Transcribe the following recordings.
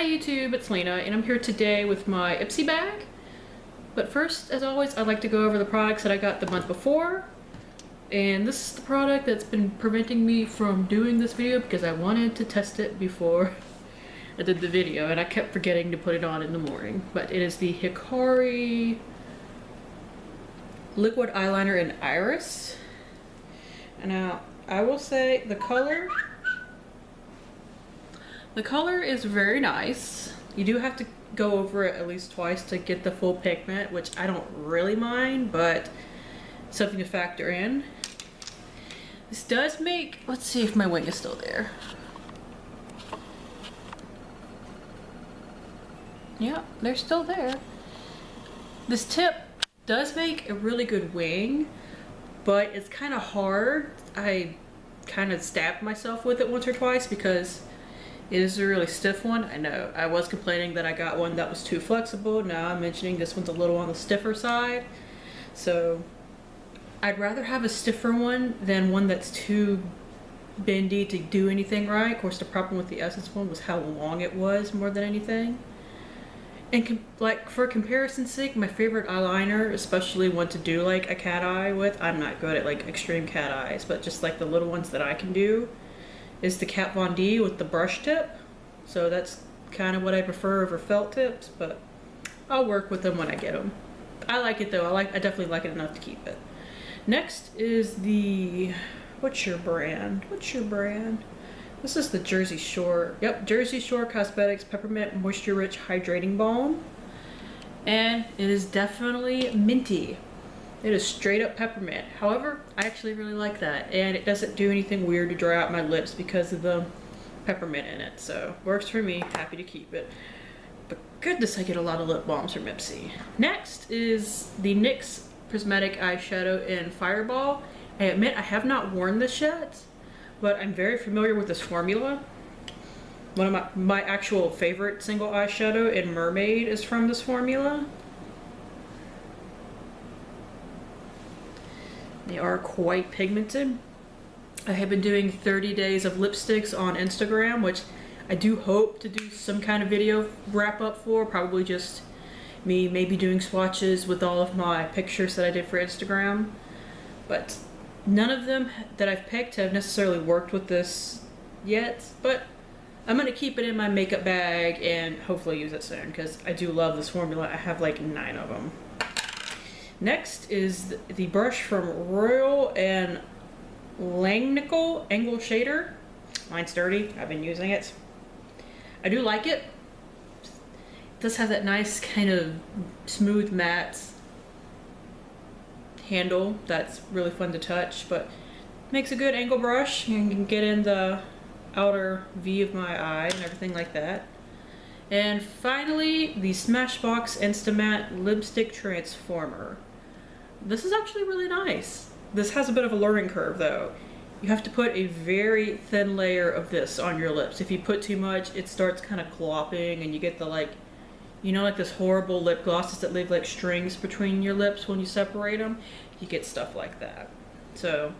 Hi YouTube, it's Lena, and I'm here today with my Ipsy bag. But first, as always, I'd like to go over the products that I got the month before. And this is the product that's been preventing me from doing this video because I wanted to test it before I did the video, and I kept forgetting to put it on in the morning. But it is the Hikari Liquid Eyeliner in Iris. And now, I will say the color is very nice. You do have to go over it at least twice to get the full pigment, which I don't really mind, but something to factor in. This does make, let's see if my wing is still there. Yeah, they're still there. This tip does make a really good wing, but it's kind of hard. I kind of stabbed myself with it once or twice because it is a really stiff one. I know. I was complaining that I got one that was too flexible. Now I'm mentioning this one's a little on the stiffer side. So I'd rather have a stiffer one than one that's too bendy to do anything right. Of course, the problem with the Essence one was how long it was more than anything. And like for comparison's sake, my favorite eyeliner, especially one to do like a cat eye with, I'm not good at like extreme cat eyes, but just like the little ones that I can do, is the Kat Von D with the brush tip. So that's kind of what I prefer over felt tips, but I'll work with them when I get them. I like it though. I definitely like it enough to keep it. Next is the, what's your brand? This is the Jersey Shore. Yep, Jersey Shore Cosmetics Peppermint Moisture Rich Hydrating Balm. And it is definitely minty. It is straight up peppermint. However, I actually really like that. And it doesn't do anything weird to dry out my lips because of the peppermint in it. So, works for me. Happy to keep it. But goodness, I get a lot of lip balms from Ipsy. Next is the NYX Prismatic Eyeshadow in Fireball. I admit I have not worn this yet, but I'm very familiar with this formula. One of my actual favorite single eyeshadow in Mermaid is from this formula. They are quite pigmented. I have been doing 30 days of lipsticks on Instagram, which I do hope to do some kind of video wrap up for. Probably just me maybe doing swatches with all of my pictures that I did for Instagram. But none of them that I've picked have necessarily worked with this yet. But I'm going to keep it in my makeup bag and hopefully use it soon because I do love this formula. I have like 9 of them. Next is the brush from Royal and Langnickel Angle Shader. Mine's dirty. I've been using it. I do like it. It does have that nice kind of smooth matte handle that's really fun to touch, but makes a good angle brush. You can get in the outer V of my eye and everything like that. And finally, the Smashbox Instamatte Lipstick Transformer. This is actually really nice. This has a bit of a learning curve though. You have to put a very thin layer of this on your lips. If you put too much, it starts kind of glopping and you get the like, you know, like this horrible lip glosses that leave like strings between your lips when you separate them. You get stuff like that. So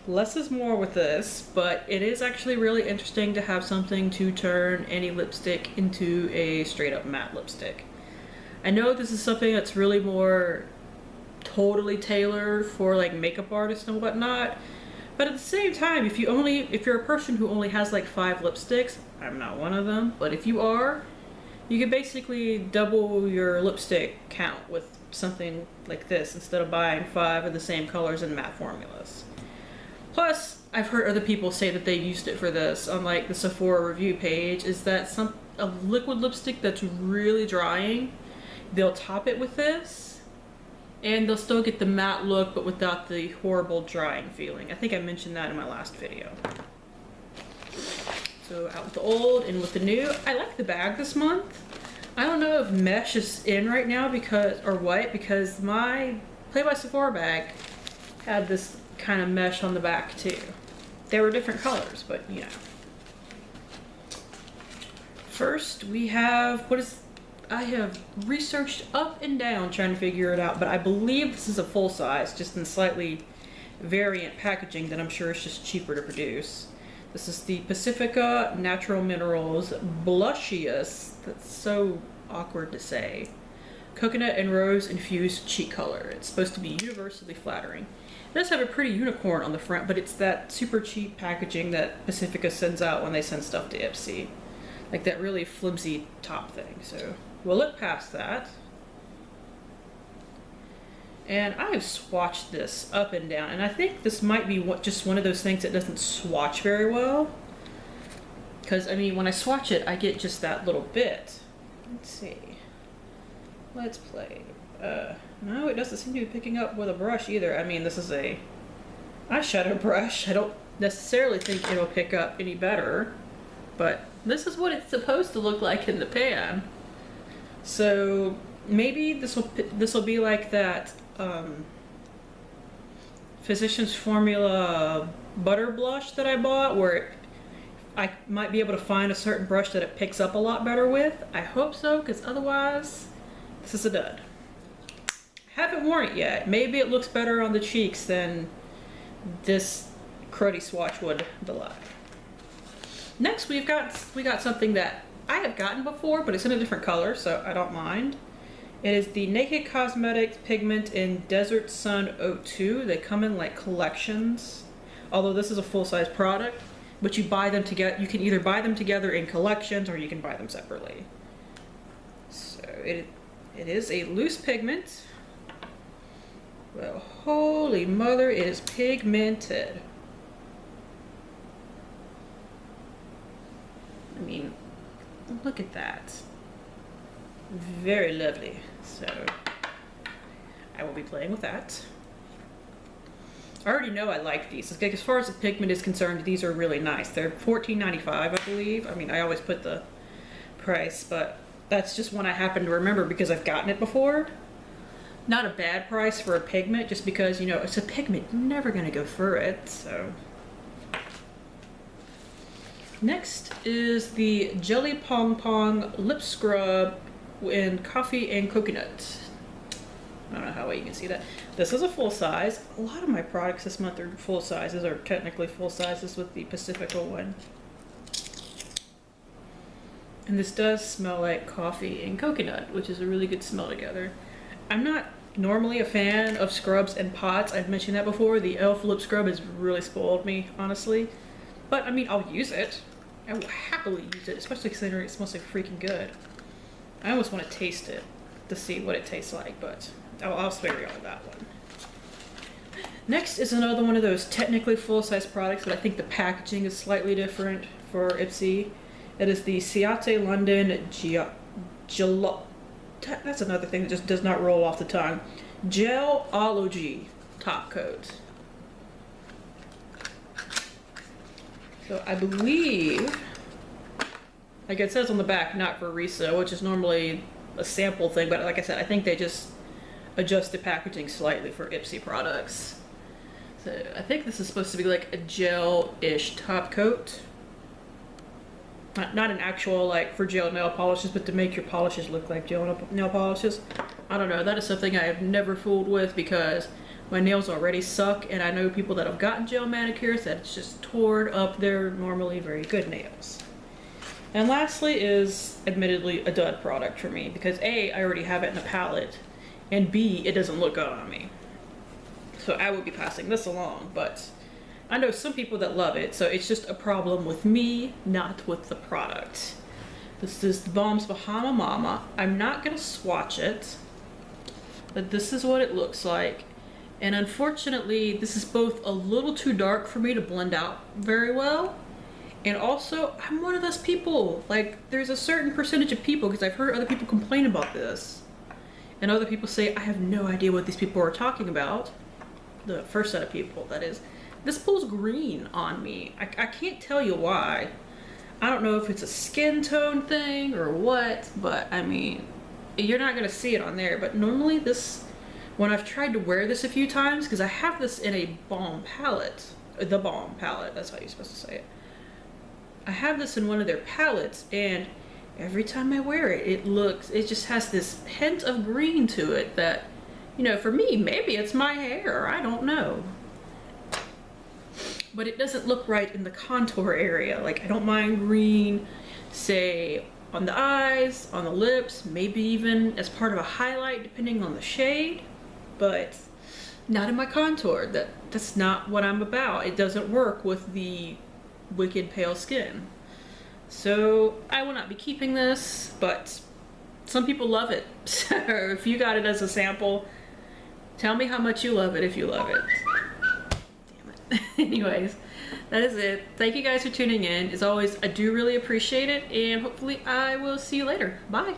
less is more with this, but it is actually really interesting to have something to turn any lipstick into a straight up matte lipstick. I know this is something that's really more totally tailored for like makeup artists and whatnot, but at the same time, if you're a person who only has like 5 lipsticks, I'm not one of them, but if you are, you can basically double your lipstick count with something like this instead of buying 5 of the same colors in matte formulas. Plus, I've heard other people say that they used it for this on like the Sephora review page, is that a liquid lipstick that's really drying, they'll top it with this and they'll still get the matte look but without the horrible drying feeling. I think I mentioned that in my last video. So out with the old and with the new. I like the bag this month. I don't know if mesh is in right now because my Play by Sephora bag had this kind of mesh on the back too. They were different colors, but you know. First we have, I have researched up and down trying to figure it out, but I believe this is a full size, just in slightly variant packaging that I'm sure is just cheaper to produce. This is the Pacifica Natural Minerals Blushious. That's so awkward to say. Coconut and rose infused cheek color. It's supposed to be universally flattering. It does have a pretty unicorn on the front, but it's that super cheap packaging that Pacifica sends out when they send stuff to Ipsy. Like that really flimsy top thing. So we'll look past that. And I have swatched this up and down, and I think this might be just one of those things that doesn't swatch very well. Because, I mean, when I swatch it, I get just that little bit. Let's see. Let's play. No, it doesn't seem to be picking up with a brush either. I mean, this is a eyeshadow brush. I don't necessarily think it'll pick up any better, but this is what it's supposed to look like in the pan. So maybe this will be like that Physicians Formula butter blush that I bought, where I might be able to find a certain brush that it picks up a lot better with. I hope so, because otherwise this is a dud. I haven't worn it yet. Maybe it looks better on the cheeks than this cruddy swatch would belie. Next we got something that I have gotten before, but it's in a different color, so I don't mind. It is the Naked Cosmetics Pigment in Desert Sun 02. They come in like collections, although this is a full-size product, but you buy them together. You can either buy them together in collections or you can buy them separately. So it is a loose pigment. Well, holy mother, it is pigmented. I mean, look at that. Very lovely. So I will be playing with that. I already know I like these. As far as the pigment is concerned, these are really nice. They're $14.95, I believe. I mean, I always put the price, but that's just one I happen to remember because I've gotten it before. Not a bad price for a pigment, just because, you know, it's a pigment. You're never going to go for it, so. Next is the Jelly Pong Pong Lip Scrub in Coffee and Coconut. I don't know how well you can see that. This is a full size. A lot of my products this month are full sizes, or technically full sizes with the Pacifica one. And this does smell like coffee and coconut, which is a really good smell together. I'm not normally a fan of scrubs and pots. I've mentioned that before. The e.l.f. lip scrub has really spoiled me, honestly. But, I mean, I'll use it. I will happily use it, especially considering it smells like freaking good. I almost want to taste it to see what it tastes like, but I'll spare you all that one. Next is another one of those technically full-size products, but I think the packaging is slightly different for Ipsy. It is the Ciate London that's another thing that just does not roll off the tongue. Gelology top coat. So I believe, like it says on the back, not for resale, which is normally a sample thing, but like I said, I think they just adjust the packaging slightly for Ipsy products. So I think this is supposed to be like a gel-ish top coat. Not an actual, like, for gel nail polishes, but to make your polishes look like gel nail polishes. I don't know, that is something I have never fooled with because my nails already suck, and I know people that have gotten gel manicures that it's just torn up their normally very good nails. And lastly is, admittedly, a dud product for me, because A, I already have it in a palette, and B, it doesn't look good on me. So I will be passing this along, but I know some people that love it, so it's just a problem with me, not with the product. This is the Balm's Bahama Mama. I'm not going to swatch it, but this is what it looks like. And unfortunately, this is both a little too dark for me to blend out very well, and also, I'm one of those people. Like, there's a certain percentage of people, because I've heard other people complain about this, and other people say, I have no idea what these people are talking about. The first set of people, that is. This pulls green on me. I can't tell you why. I don't know if it's a skin tone thing or what, but I mean, you're not gonna see it on there, but normally this, when I've tried to wear this a few times, because I have this in a Balm palette, the Balm palette, that's how you're supposed to say it. I have this in one of their palettes, and every time I wear it, it just has this hint of green to it that, you know, for me, maybe it's my hair, I don't know. but it doesn't look right in the contour area. Like, I don't mind green, say, on the eyes, on the lips, maybe even as part of a highlight depending on the shade, but not in my contour. That's not what I'm about. It doesn't work with the wicked pale skin. So I will not be keeping this, but some people love it. So if you got it as a sample, tell me how much you love it if you love it. Damn it. Anyways, that is it. Thank you guys for tuning in. As always, I do really appreciate it, and hopefully I will see you later. Bye.